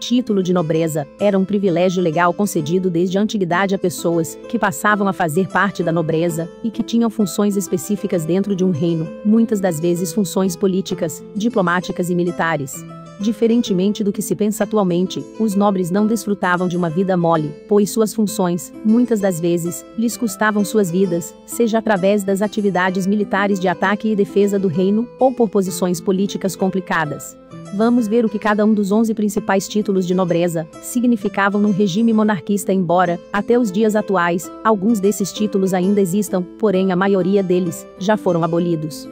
título de nobreza era um privilégio legal concedido desde a antiguidade a pessoas que passavam a fazer parte da nobreza e que tinham funções específicas dentro de um reino, muitas das vezes funções políticas, diplomáticas e militares. Diferentemente do que se pensa atualmente, os nobres não desfrutavam de uma vida mole, pois suas funções, muitas das vezes, lhes custavam suas vidas, seja através das atividades militares de ataque e defesa do reino, ou por posições políticas complicadas. Vamos ver o que cada um dos 11 principais títulos de nobreza significavam num regime monarquista, embora, até os dias atuais, alguns desses títulos ainda existam, porém a maioria deles já foram abolidos.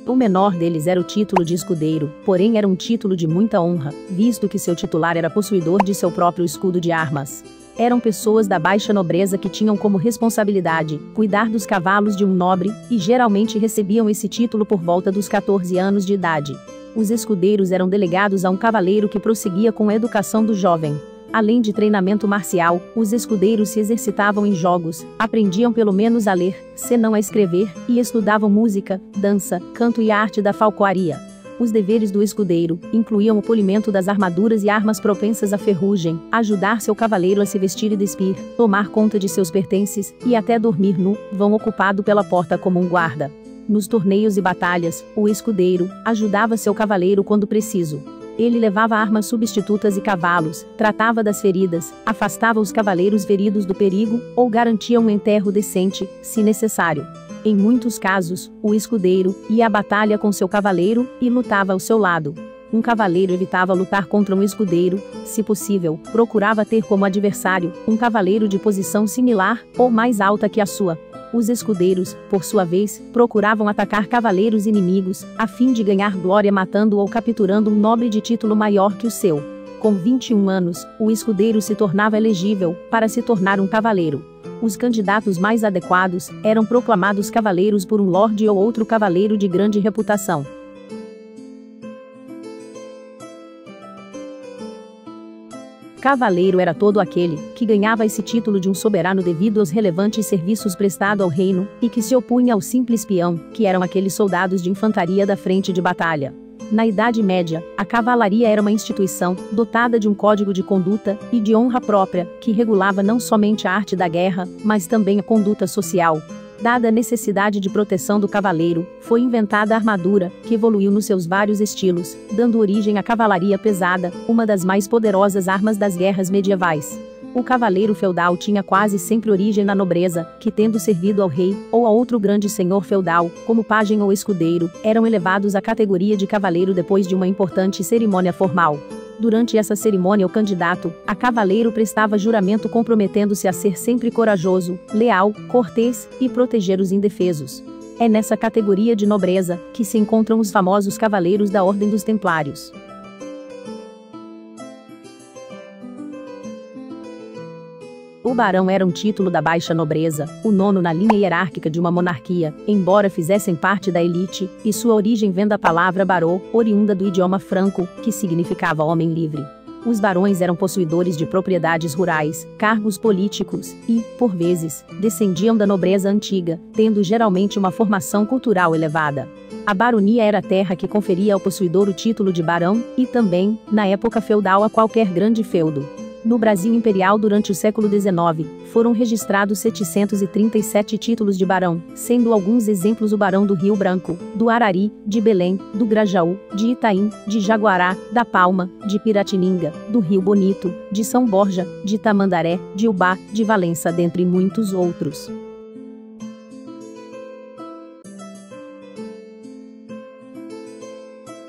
O menor deles era o título de escudeiro, porém era um título de muita honra, visto que seu titular era possuidor de seu próprio escudo de armas. Eram pessoas da baixa nobreza que tinham como responsabilidade cuidar dos cavalos de um nobre, e geralmente recebiam esse título por volta dos 14 anos de idade. Os escudeiros eram delegados a um cavaleiro que prosseguia com a educação do jovem. Além de treinamento marcial, os escudeiros se exercitavam em jogos, aprendiam pelo menos a ler, se não a escrever, e estudavam música, dança, canto e a arte da falcoaria. Os deveres do escudeiro incluíam o polimento das armaduras e armas propensas à ferrugem, ajudar seu cavaleiro a se vestir e despir, tomar conta de seus pertences, e até dormir no vão ocupado pela porta como um guarda. Nos torneios e batalhas, o escudeiro ajudava seu cavaleiro quando preciso. Ele levava armas substitutas e cavalos, tratava das feridas, afastava os cavaleiros feridos do perigo, ou garantia um enterro decente, se necessário. Em muitos casos, o escudeiro ia à batalha com seu cavaleiro e lutava ao seu lado. Um cavaleiro evitava lutar contra um escudeiro, se possível, procurava ter como adversário um cavaleiro de posição similar ou mais alta que a sua. Os escudeiros, por sua vez, procuravam atacar cavaleiros inimigos, a fim de ganhar glória matando ou capturando um nobre de título maior que o seu. Com 21 anos, o escudeiro se tornava elegível para se tornar um cavaleiro. Os candidatos mais adequados eram proclamados cavaleiros por um lorde ou outro cavaleiro de grande reputação. Cavaleiro era todo aquele que ganhava esse título de um soberano devido aos relevantes serviços prestados ao reino, e que se opunha ao simples peão, que eram aqueles soldados de infantaria da frente de batalha. Na Idade Média, a cavalaria era uma instituição dotada de um código de conduta e de honra própria, que regulava não somente a arte da guerra, mas também a conduta social. Dada a necessidade de proteção do cavaleiro, foi inventada a armadura, que evoluiu nos seus vários estilos, dando origem à cavalaria pesada, uma das mais poderosas armas das guerras medievais. O cavaleiro feudal tinha quase sempre origem na nobreza, que, tendo servido ao rei, ou a outro grande senhor feudal, como pajem ou escudeiro, eram elevados à categoria de cavaleiro depois de uma importante cerimônia formal. Durante essa cerimônia, o candidato a cavaleiro prestava juramento comprometendo-se a ser sempre corajoso, leal, cortês e proteger os indefesos. É nessa categoria de nobreza que se encontram os famosos cavaleiros da Ordem dos Templários. O barão era um título da baixa nobreza, o nono na linha hierárquica de uma monarquia, embora fizessem parte da elite, e sua origem vem da palavra barô, oriunda do idioma franco, que significava homem livre. Os barões eram possuidores de propriedades rurais, cargos políticos e, por vezes, descendiam da nobreza antiga, tendo geralmente uma formação cultural elevada. A baronia era a terra que conferia ao possuidor o título de barão, e também, na época feudal, a qualquer grande feudo. No Brasil imperial durante o século XIX, foram registrados 737 títulos de barão, sendo alguns exemplos o barão do Rio Branco, do Arari, de Belém, do Grajaú, de Itaim, de Jaguará, da Palma, de Piratininga, do Rio Bonito, de São Borja, de Tamandaré, de Ubá, de Valença, dentre muitos outros.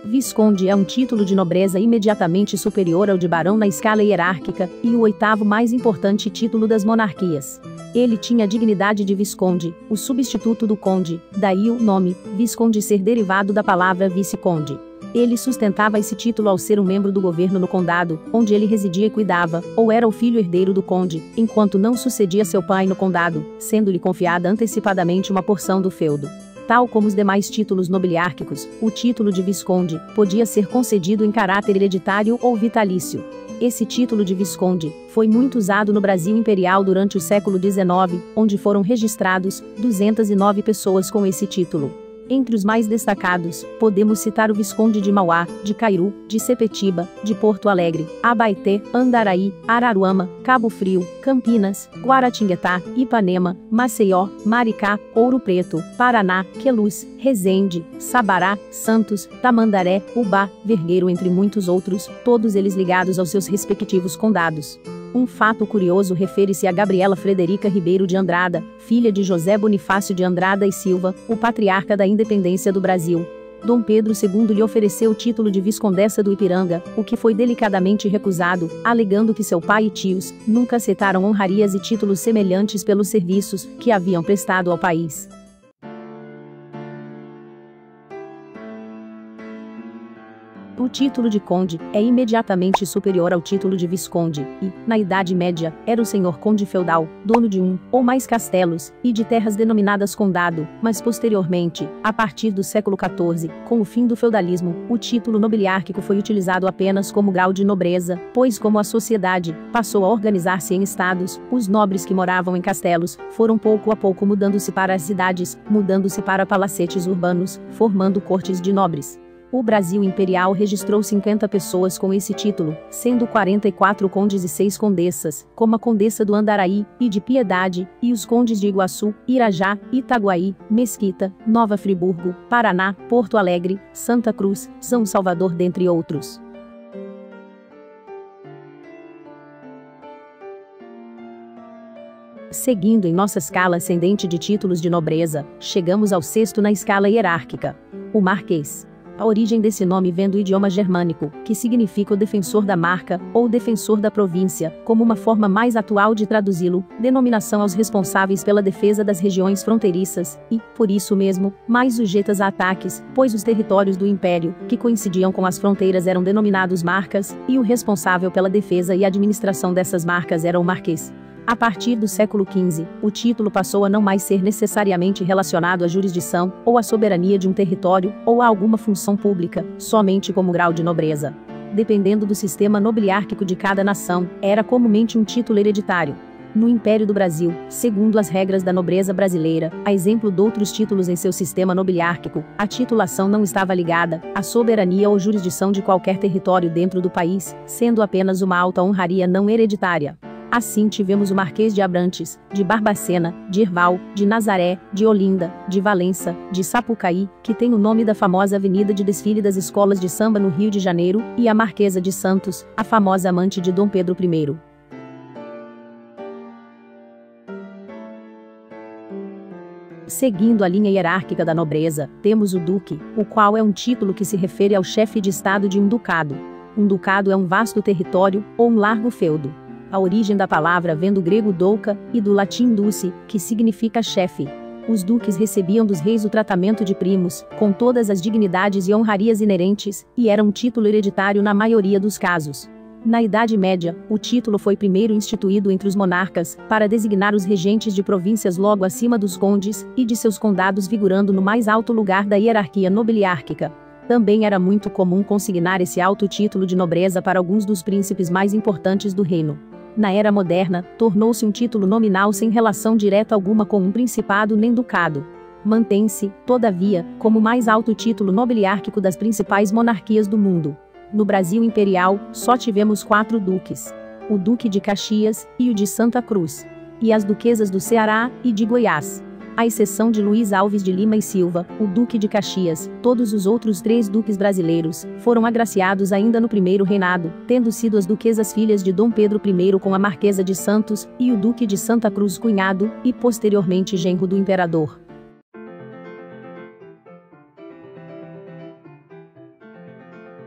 Visconde é um título de nobreza imediatamente superior ao de barão na escala hierárquica, e o oitavo mais importante título das monarquias. Ele tinha a dignidade de visconde, o substituto do conde, daí o nome, visconde ser derivado da palavra vice-conde. Ele sustentava esse título ao ser um membro do governo no condado, onde ele residia e cuidava, ou era o filho herdeiro do conde, enquanto não sucedia seu pai no condado, sendo-lhe confiada antecipadamente uma porção do feudo. Tal como os demais títulos nobiliárquicos, o título de visconde podia ser concedido em caráter hereditário ou vitalício. Esse título de visconde foi muito usado no Brasil imperial durante o século XIX, onde foram registrados 209 pessoas com esse título. Entre os mais destacados, podemos citar o Visconde de Mauá, de Cairu, de Sepetiba, de Porto Alegre, Abaeté, Andaraí, Araruama, Cabo Frio, Campinas, Guaratinguetá, Ipanema, Maceió, Maricá, Ouro Preto, Paraná, Queluz, Resende, Sabará, Santos, Tamandaré, Ubá, Vergueiro, entre muitos outros, todos eles ligados aos seus respectivos condados. Um fato curioso refere-se a Gabriela Frederica Ribeiro de Andrada, filha de José Bonifácio de Andrada e Silva, o patriarca da independência do Brasil. Dom Pedro II lhe ofereceu o título de Viscondessa do Ipiranga, o que foi delicadamente recusado, alegando que seu pai e tios nunca aceitaram honrarias e títulos semelhantes pelos serviços que haviam prestado ao país. O título de conde é imediatamente superior ao título de visconde e, na Idade Média, era o senhor conde feudal, dono de um ou mais castelos e de terras denominadas condado, mas posteriormente, a partir do século XIV, com o fim do feudalismo, o título nobiliárquico foi utilizado apenas como grau de nobreza, pois como a sociedade passou a organizar-se em estados, os nobres que moravam em castelos foram pouco a pouco mudando-se para as cidades, mudando-se para palacetes urbanos, formando cortes de nobres. O Brasil imperial registrou 50 pessoas com esse título, sendo 44 condes e 6 condessas, como a condessa do Andaraí e de Piedade, e os condes de Iguaçu, Irajá, Itaguaí, Mesquita, Nova Friburgo, Paraná, Porto Alegre, Santa Cruz, São Salvador, dentre outros. Seguindo em nossa escala ascendente de títulos de nobreza, chegamos ao sexto na escala hierárquica, o Marquês. A origem desse nome vem do idioma germânico, que significa o defensor da marca, ou defensor da província, como uma forma mais atual de traduzi-lo, denominação aos responsáveis pela defesa das regiões fronteiriças, e, por isso mesmo, mais sujeitas a ataques, pois os territórios do império, que coincidiam com as fronteiras, eram denominados marcas, e o responsável pela defesa e administração dessas marcas era o marquês. A partir do século XV, o título passou a não mais ser necessariamente relacionado à jurisdição, ou à soberania de um território, ou a alguma função pública, somente como grau de nobreza. Dependendo do sistema nobiliárquico de cada nação, era comumente um título hereditário. No Império do Brasil, segundo as regras da nobreza brasileira, a exemplo de outros títulos em seu sistema nobiliárquico, a titulação não estava ligada à soberania ou jurisdição de qualquer território dentro do país, sendo apenas uma alta honraria não hereditária. Assim tivemos o Marquês de Abrantes, de Barbacena, de Herval, de Nazaré, de Olinda, de Valença, de Sapucaí, que tem o nome da famosa avenida de desfile das escolas de samba no Rio de Janeiro, e a Marquesa de Santos, a famosa amante de Dom Pedro I. Seguindo a linha hierárquica da nobreza, temos o Duque, o qual é um título que se refere ao chefe de estado de um ducado. Um ducado é um vasto território, ou um largo feudo. A origem da palavra vem do grego douca, e do latim duce, que significa chefe. Os duques recebiam dos reis o tratamento de primos, com todas as dignidades e honrarias inerentes, e era um título hereditário na maioria dos casos. Na Idade Média, o título foi primeiro instituído entre os monarcas, para designar os regentes de províncias logo acima dos condes, e de seus condados, figurando no mais alto lugar da hierarquia nobiliárquica. Também era muito comum consignar esse alto título de nobreza para alguns dos príncipes mais importantes do reino. Na era moderna, tornou-se um título nominal sem relação direta alguma com um principado nem ducado. Mantém-se, todavia, como o mais alto título nobiliárquico das principais monarquias do mundo. No Brasil imperial, só tivemos 4 duques: o Duque de Caxias, e o de Santa Cruz, e as duquesas do Ceará e de Goiás. À exceção de Luís Alves de Lima e Silva, o Duque de Caxias, todos os outros 3 duques brasileiros foram agraciados ainda no primeiro reinado, tendo sido as duquesas filhas de Dom Pedro I com a Marquesa de Santos, e o Duque de Santa Cruz cunhado, e posteriormente genro do imperador.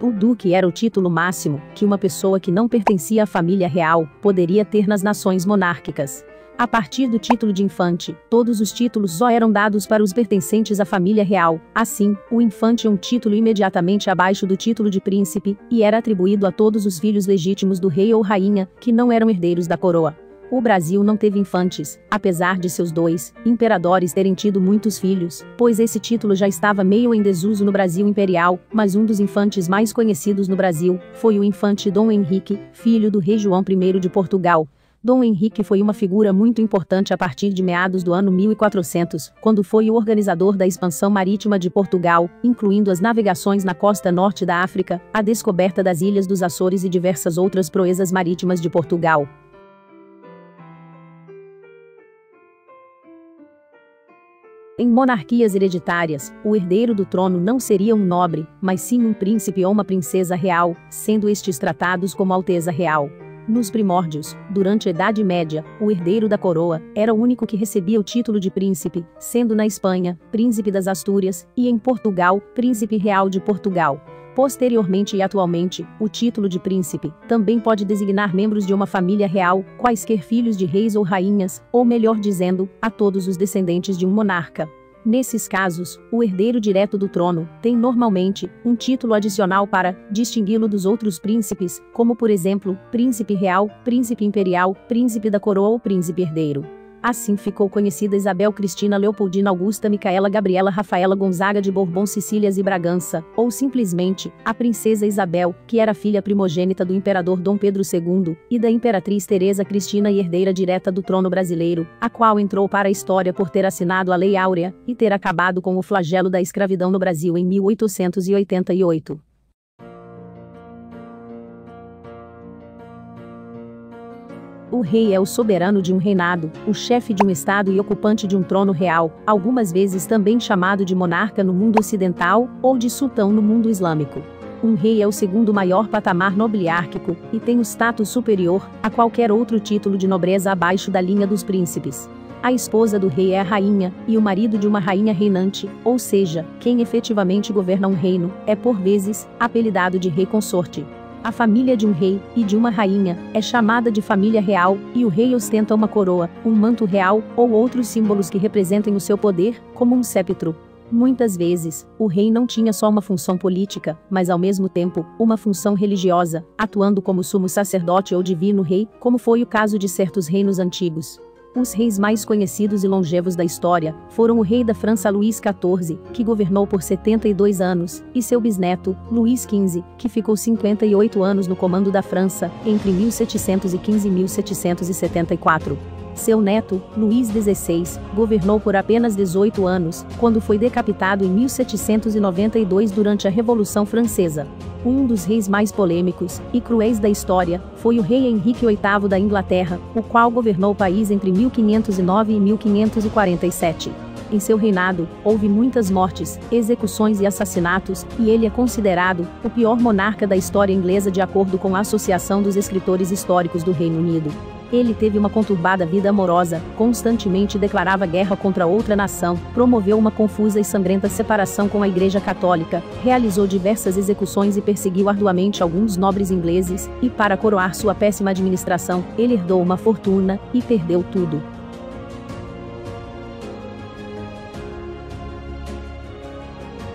O duque era o título máximo que uma pessoa que não pertencia à família real poderia ter nas nações monárquicas. A partir do título de infante, todos os títulos só eram dados para os pertencentes à família real. Assim, o infante é um título imediatamente abaixo do título de príncipe, e era atribuído a todos os filhos legítimos do rei ou rainha, que não eram herdeiros da coroa. O Brasil não teve infantes, apesar de seus 2 imperadores terem tido muitos filhos, pois esse título já estava meio em desuso no Brasil imperial, mas um dos infantes mais conhecidos no Brasil foi o infante Dom Henrique, filho do rei João I de Portugal. Dom Henrique foi uma figura muito importante a partir de meados do ano 1400, quando foi o organizador da expansão marítima de Portugal, incluindo as navegações na costa norte da África, a descoberta das ilhas dos Açores e diversas outras proezas marítimas de Portugal. Em monarquias hereditárias, o herdeiro do trono não seria um nobre, mas sim um príncipe ou uma princesa real, sendo estes tratados como Alteza Real. Nos primórdios, durante a Idade Média, o herdeiro da coroa era o único que recebia o título de príncipe, sendo na Espanha, príncipe das Astúrias, e em Portugal, príncipe real de Portugal. Posteriormente e atualmente, o título de príncipe também pode designar membros de uma família real, quaisquer filhos de reis ou rainhas, ou melhor dizendo, a todos os descendentes de um monarca. Nesses casos, o herdeiro direto do trono tem normalmente um título adicional para distingui-lo dos outros príncipes, como por exemplo, príncipe real, príncipe imperial, príncipe da coroa ou príncipe herdeiro. Assim ficou conhecida Isabel Cristina Leopoldina Augusta Micaela Gabriela Rafaela Gonzaga de Bourbon Sicílias e Bragança, ou simplesmente, a princesa Isabel, que era filha primogênita do imperador Dom Pedro II, e da imperatriz Teresa Cristina e herdeira direta do trono brasileiro, a qual entrou para a história por ter assinado a Lei Áurea, e ter acabado com o flagelo da escravidão no Brasil em 1888. O rei é o soberano de um reinado, o chefe de um estado e ocupante de um trono real, algumas vezes também chamado de monarca no mundo ocidental, ou de sultão no mundo islâmico. Um rei é o segundo maior patamar nobiliárquico, e tem o status superior a qualquer outro título de nobreza abaixo da linha dos príncipes. A esposa do rei é a rainha, e o marido de uma rainha reinante, ou seja, quem efetivamente governa um reino, é por vezes apelidado de rei consorte. A família de um rei e de uma rainha é chamada de família real, e o rei ostenta uma coroa, um manto real, ou outros símbolos que representem o seu poder, como um cetro. Muitas vezes, o rei não tinha só uma função política, mas ao mesmo tempo, uma função religiosa, atuando como sumo sacerdote ou divino rei, como foi o caso de certos reinos antigos. Os reis mais conhecidos e longevos da história foram o rei da França Luís XIV, que governou por 72 anos, e seu bisneto, Luís XV, que ficou 58 anos no comando da França, entre 1715 e 1774. Seu neto, Luís XVI, governou por apenas 18 anos, quando foi decapitado em 1792 durante a Revolução Francesa. Um dos reis mais polêmicos e cruéis da história foi o rei Henrique VIII da Inglaterra, o qual governou o país entre 1509 e 1547. Em seu reinado, houve muitas mortes, execuções e assassinatos, e ele é considerado o pior monarca da história inglesa de acordo com a Associação dos Escritores Históricos do Reino Unido. Ele teve uma conturbada vida amorosa, constantemente declarava guerra contra outra nação, promoveu uma confusa e sangrenta separação com a Igreja Católica, realizou diversas execuções e perseguiu arduamente alguns nobres ingleses, e para coroar sua péssima administração, ele herdou uma fortuna e perdeu tudo.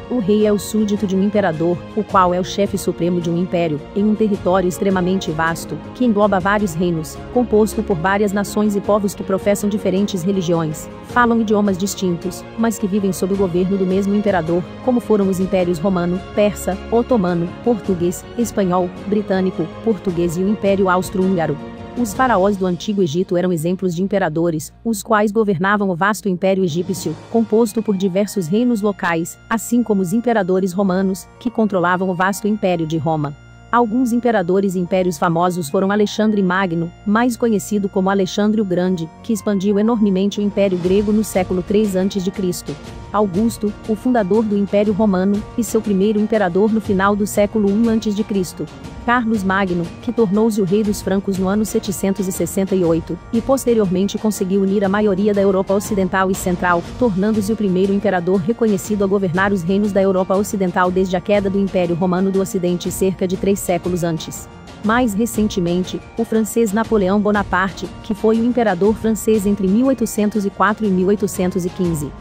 O rei é o súdito de um imperador, o qual é o chefe supremo de um império, em um território extremamente vasto, que engloba vários reinos, composto por várias nações e povos que professam diferentes religiões, falam idiomas distintos, mas que vivem sob o governo do mesmo imperador, como foram os impérios romano, persa, otomano, português, espanhol, britânico, português e o Império Austro-Húngaro. Os faraós do Antigo Egito eram exemplos de imperadores, os quais governavam o vasto Império Egípcio, composto por diversos reinos locais, assim como os imperadores romanos, que controlavam o vasto Império de Roma. Alguns imperadores e impérios famosos foram Alexandre Magno, mais conhecido como Alexandre o Grande, que expandiu enormemente o Império Grego no século III a.C. Augusto, o fundador do Império Romano, e seu primeiro imperador no final do século I a.C. Carlos Magno, que tornou-se o rei dos francos no ano 768, e posteriormente conseguiu unir a maioria da Europa Ocidental e Central, tornando-se o primeiro imperador reconhecido a governar os reinos da Europa Ocidental desde a queda do Império Romano do Ocidente cerca de 3 séculos antes. Mais recentemente, o francês Napoleão Bonaparte, que foi o imperador francês entre 1804 e 1815.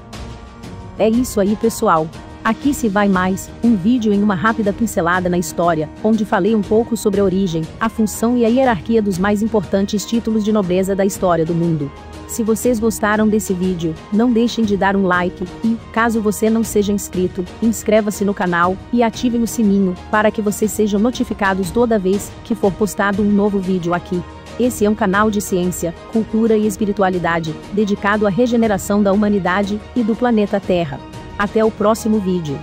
É isso aí, pessoal. Aqui se vai mais um vídeo em uma rápida pincelada na história, onde falei um pouco sobre a origem, a função e a hierarquia dos mais importantes títulos de nobreza da história do mundo. Se vocês gostaram desse vídeo, não deixem de dar um like e, caso você não seja inscrito, inscreva-se no canal e ative o sininho para que vocês sejam notificados toda vez que for postado um novo vídeo aqui. Esse é um canal de ciência, cultura e espiritualidade, dedicado à regeneração da humanidade e do planeta Terra. Até o próximo vídeo.